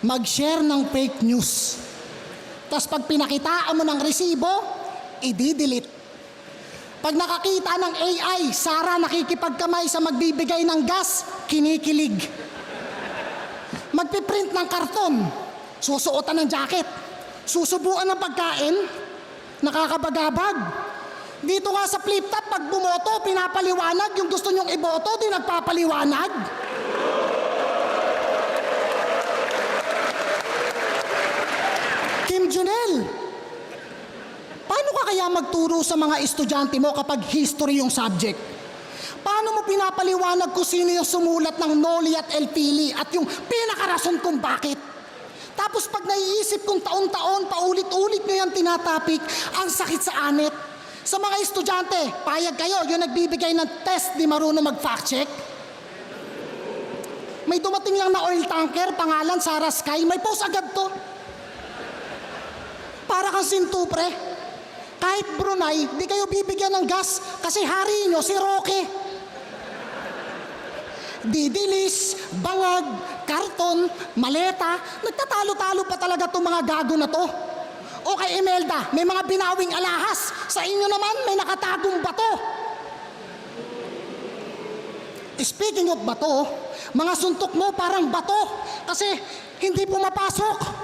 mag-share ng fake news. Tapos pag pinakitaan mo ng resibo, i-delete. Pag nakakita ng AI, Sara nakikipagkamay sa magbibigay ng gas, kinikilig. Magpiprint ng karton, susuotan ng jacket. Susubuan ng pagkain, nakakabagabag. Dito nga sa flip top, pag bumoto, pinapaliwanag. Yung gusto nyong iboto, di nagpapaliwanag. Kim Junel, paano ka kaya magturo sa mga estudyante mo kapag history yung subject? Paano mo pinapaliwanag kung sino yung sumulat ng Noli at Elpili at yung pinakarason kung bakit? Tapos pag naiisip kong taon-taon, paulit-ulit nyo yung tinatapik, ang sakit sa anit. Sa mga estudyante, payag kayo, yung nagbibigay ng test di marunong mag-fact check. May dumating lang na oil tanker, pangalan Sarah Sky, may post agad to. Para kang sintupre. Kahit Brunei, di kayo bibigyan ng gas kasi hari nyo si Roque. Didilis, bangag, karton, maleta, nagtatalo-talo pa talaga itong mga gago na to. O kay Imelda, may mga binawing alahas. Sa inyo naman, may nakatagong bato. Speaking of bato, mga suntok mo parang bato kasi hindi pumapasok.